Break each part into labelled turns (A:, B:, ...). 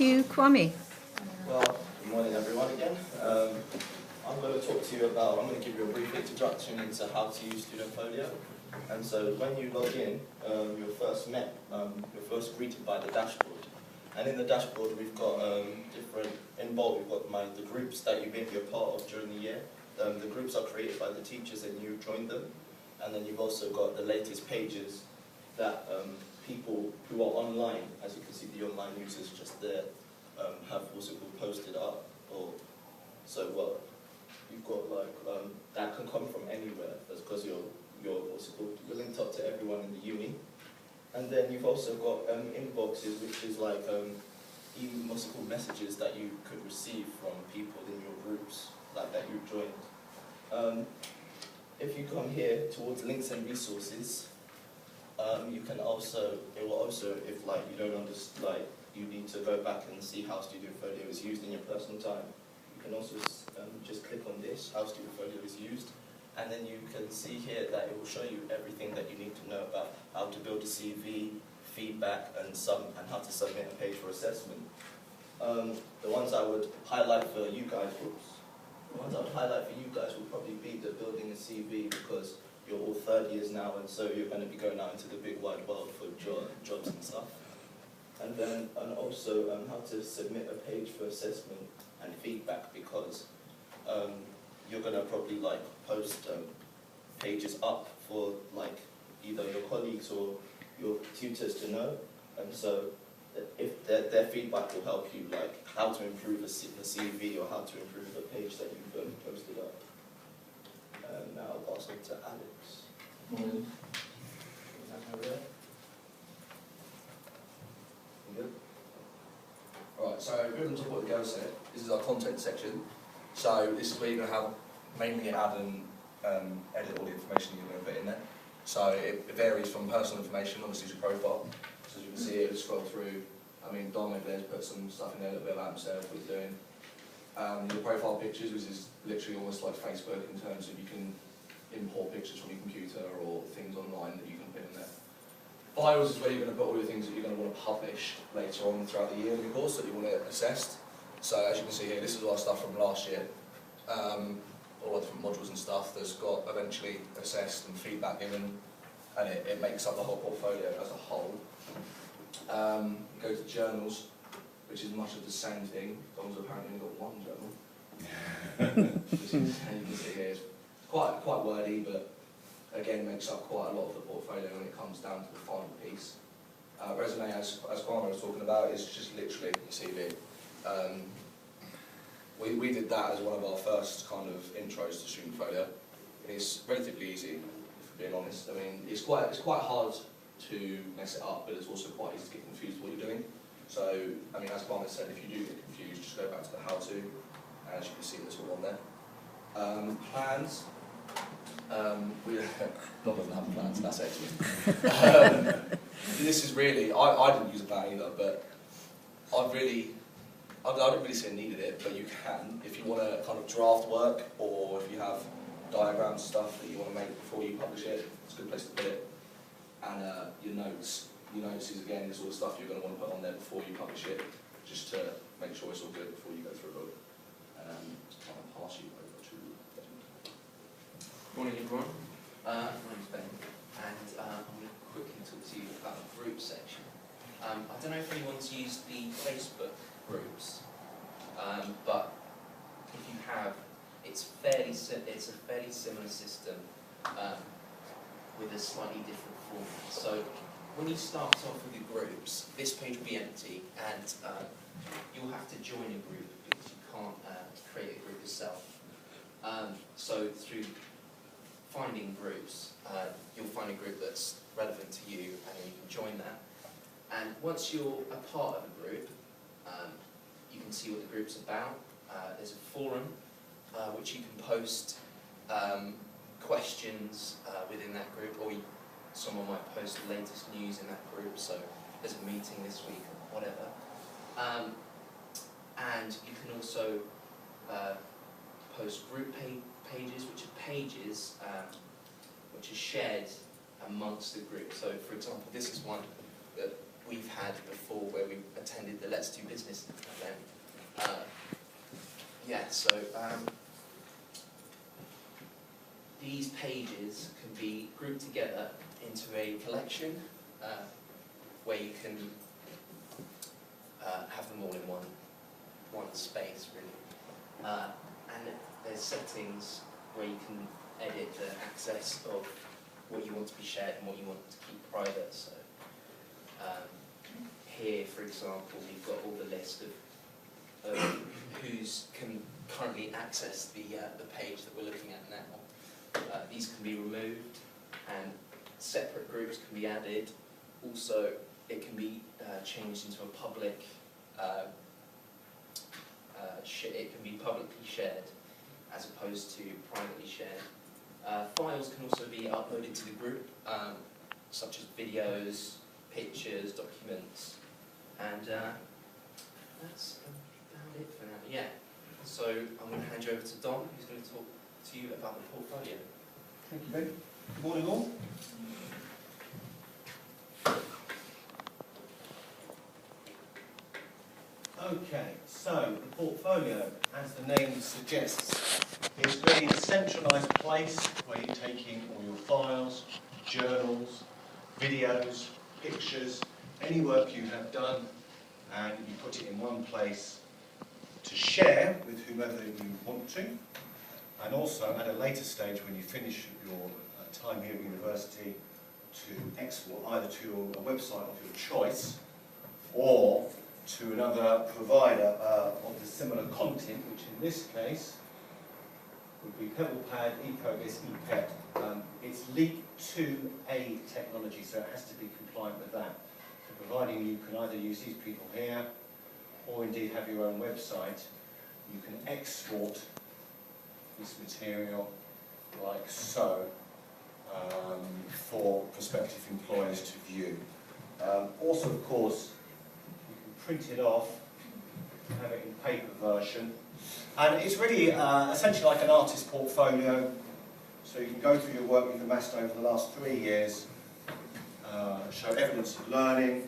A: you, Kwame.
B: Well, good morning everyone again. I'm going to talk to you about, I'm going to give you a brief introduction into how to use studentfolio. And so when you log in, you're first greeted by the dashboard. And in the dashboard we've got in bold we've got the groups that you've been a part of during the year. The groups are created by the teachers and you join them. And then you've also got the latest pages that people who are online, as you can see the online users just there, have also posted up. You've got that can come from anywhere. That's because you're linked up to everyone in the uni. And then you've also got inboxes, which is like messages that you could receive from people in your groups that you've joined. If you come here towards links and resources, it will also, if you don't understand, you need to go back and see how studentfolio is used in your personal time, you can also just click on this, how studentfolio is used, and then you can see here that it will show you everything that you need to know about how to build a CV, feedback, and how to submit a page for assessment. The ones I would highlight for you guys, will probably be the building a CV, because you're all third years now, and so you're going to be going out into the big wide world for jobs and stuff. And also how to submit a page for assessment and feedback, because you're going to probably post pages up for either your colleagues or your tutors to know, and so if their feedback will help you how to improve the CV or how to improve the page that you've posted up. And now I'll pass on to Alex.
C: Morning.
B: Good.
C: Right, so moving to what the girl said, this is our content section. So this is where you're going to have mainly add and edit all the information you're going to put in there. So it varies from personal information, obviously to profile. So as you can see here, scroll through. I mean, Dom over there's put some stuff in there, a little bit about himself, what he's doing. Your profile pictures, which is literally almost like Facebook in terms of you can import pictures from your computer or things online that you can put in there. Files is where you're going to put all your things that you're going to want to publish later on throughout the year in the course that you want to assess. So as you can see here, this is all our stuff from last year. All our different modules and stuff that's got eventually assessed and feedback given, and it makes up the whole portfolio as a whole. Go to journals, which is much of the same thing. Dom's apparently only got one journal. As you can see here, it's quite wordy, but again makes up quite a lot of the portfolio when it comes down to the final piece. Resume, as Kwame was talking about, is just literally your CV. We did that as one of our first kind of intros to studentfolio. It's relatively easy, if we're being honest. I mean, it's quite hard to mess it up, but it's also quite easy to get confused with what you're doing. So, I mean, as Kwame said, if you do get confused, just go back to the how-to, and as you can see, it's all on there. Plans. Dom doesn't have plans, that's excellent. This is really, I didn't use a plan either, but I don't really say I needed it, but you can. If you want to kind of draft work, or if you have diagrams and stuff that you want to make before you publish it, it's a good place to put it. And your notes. Your notes is, again, is all the stuff you're going to want to put on there before you publish it, just to make sure it's all good before you go through it. I'll pass you over to Desmond.
D: Morning everyone, my name's Ben, and I'm going to quickly talk to you about the group section. I don't know if anyone's used the Facebook groups, but if you have, it's a fairly similar system with a slightly different format. So when you start off with your groups, this page will be empty, and you'll have to join a group because you can't create a group yourself. So through finding groups, you'll find a group that's relevant to you, and then you can join that. And once you're a part of a group, you can see what the group's about. There's a forum, which you can post questions within that group, or someone might post the latest news in that group, so there's a meeting this week or whatever. And you can also post group pages, which are pages which are shared amongst the group. So for example, this is one that we've had before where we attended the Let's Do Business event. These pages can be grouped together into a collection where you can have them all in one space, really. And there's settings where you can edit the access of what you want to be shared and what you want to keep private. So here, for example, we've got all the list of who's can currently access the page that we're looking at now. These can be removed and separate groups can be added. Also, it can be changed into a public, it can be publicly shared as opposed to privately shared. Files can also be uploaded to the group, such as videos, pictures, documents, and that's about it for now. Yeah. So I'm going to hand you over to Don, who's going to talk to you about the portfolio.
A: Thank you, Ben. Good morning, all. Okay, so the portfolio, as the name suggests, is really a centralised place where you're taking all your files, journals, videos, pictures, any work you have done, and you put it in one place to share with whomever you want to, and also at a later stage when you finish your time here at university to export either to a website of your choice or to another provider of the similar content, which in this case would be PebblePad, eProgress, ePep. It's Leap 2A technology, so it has to be compliant with that. So providing you can either use these people here or indeed have your own website, you can export this material like so for prospective employers to view. Also, of course, you can print it off, have it in paper version, and it's really essentially like an artist portfolio. So you can go through your work you've amassed over the last 3 years, show evidence of learning,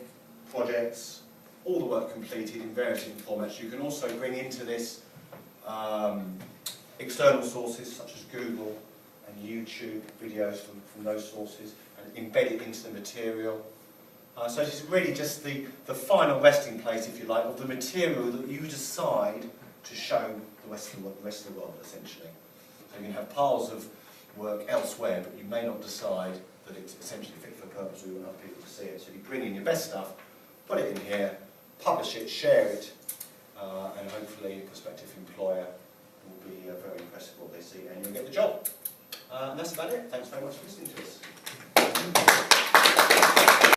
A: projects, all the work completed in various different formats. You can also bring into this external sources such as Google and YouTube, videos from those sources, and embed it into the material. So this is really just the final resting place, if you like, of the material that you decide to show the rest of the world, essentially. So you can have piles of work elsewhere, but you may not decide that it's essentially fit for purpose, or you want other people to see it. So you bring in your best stuff, put it in here, publish it, share it, and hopefully a prospective employer will be very impressed with what they see and you'll get the job. And that's about it. Thanks very much for listening to me.